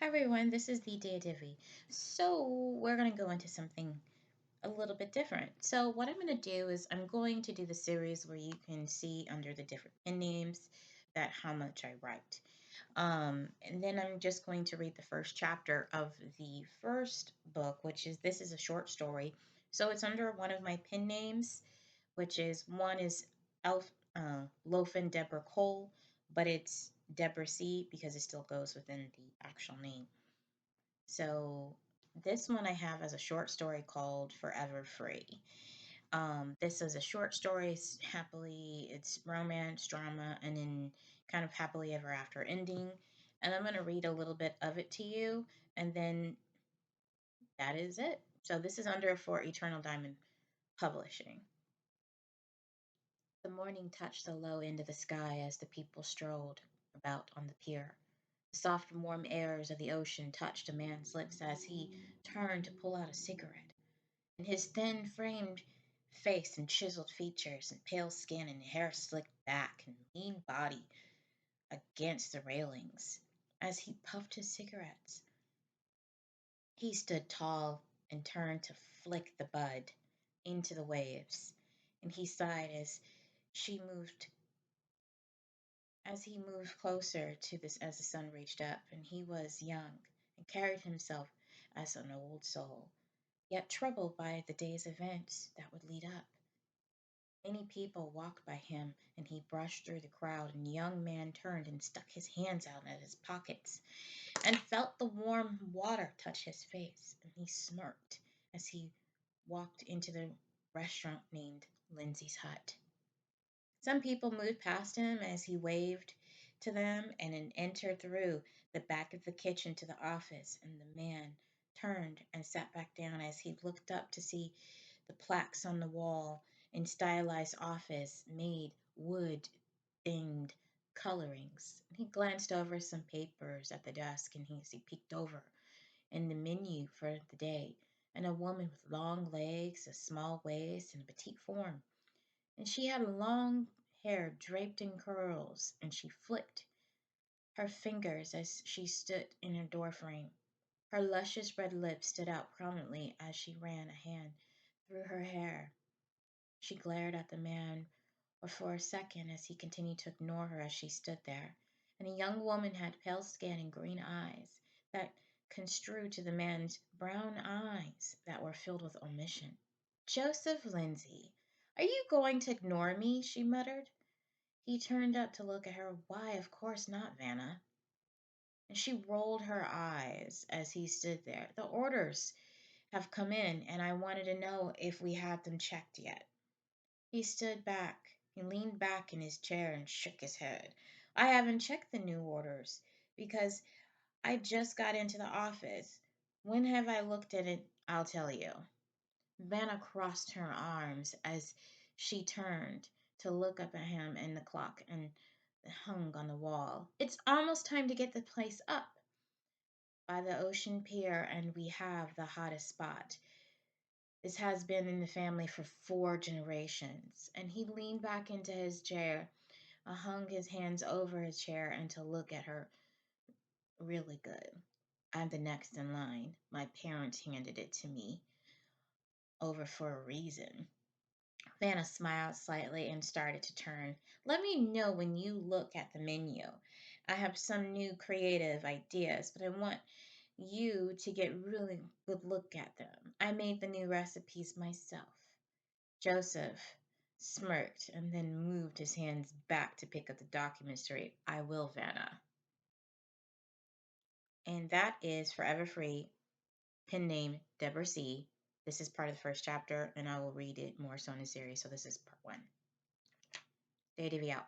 Hi everyone, this is the Divi. So we're going to go into something a little bit different. So what I'm going to do is I'm going to do the series where you can see under the different pen names that how much I write. And then I'm just going to read the first chapter of the first book, which is this is a short story. So it's under one of my pen names, which is one is Elf Lofen Deborah Cole, but it's Deborah C because it still goes within the actual name. So this one I have as a short story called Forever Free. This is a short story, it's romance, drama, and then kind of happily ever after ending. And I'm going to read a little bit of it to you, and then that is it. So this is under for Eternal Diamond Publishing. The morning touched the low end of the sky as the people strolled about on the pier. The soft, warm airs of the ocean touched a man's lips as he turned to pull out a cigarette. And his thin framed face and chiseled features and pale skin and hair slicked back and lean body against the railings as he puffed his cigarettes. He stood tall and turned to flick the bud into the waves, and he sighed she moved as he moved closer to this as the sun reached up, and he was young and carried himself as an old soul, yet troubled by the day's events that would lead up. Many people walked by him, and he brushed through the crowd, and the young man turned and stuck his hands out at his pockets and felt the warm water touch his face, and he smirked as he walked into the restaurant named Lindsay's Hut. Some people moved past him as he waved to them and then entered through the back of the kitchen to the office, and the man turned and sat back down as he looked up to see the plaques on the wall in stylized office made wood themed colorings. He glanced over some papers at the desk and he peeked over in the menu for the day, and a woman with long legs, a small waist, and a petite form, and she had long hair draped in curls, and she flicked her fingers as she stood in her doorframe. Her luscious red lips stood out prominently as she ran a hand through her hair. She glared at the man for a second as he continued to ignore her as she stood there. And a young woman had pale skin and green eyes that construed to the man's brown eyes that were filled with omission. Joseph Lindsay, are you going to ignore me? She muttered. He turned up to look at her. Why, of course not, Vanna. And she rolled her eyes as he stood there. The orders have come in, and I wanted to know if we had them checked yet. He stood back. He leaned back in his chair and shook his head. I haven't checked the new orders because I just got into the office. When have I looked at it? I'll tell you. Vanna crossed her arms as she turned to look up at him and the clock and hung on the wall. It's almost time to get the place up by the ocean pier, and we have the hottest spot. This has been in the family for 4 generations. And he leaned back into his chair, hung his hands over his chair, and to look at her really good. I'm the next in line. My parents handed it to me over for a reason. Vanna smiled slightly and started to turn. Let me know when you look at the menu. I have some new creative ideas, but I want you to get really good look at them. I made the new recipes myself. Joseph smirked and then moved his hands back to pick up the documents to read, I will, Vanna. And that is Forever Free, pen name Deborah C. This is part of the first chapter, and I will read it more so in the series. So this is part one. Day out.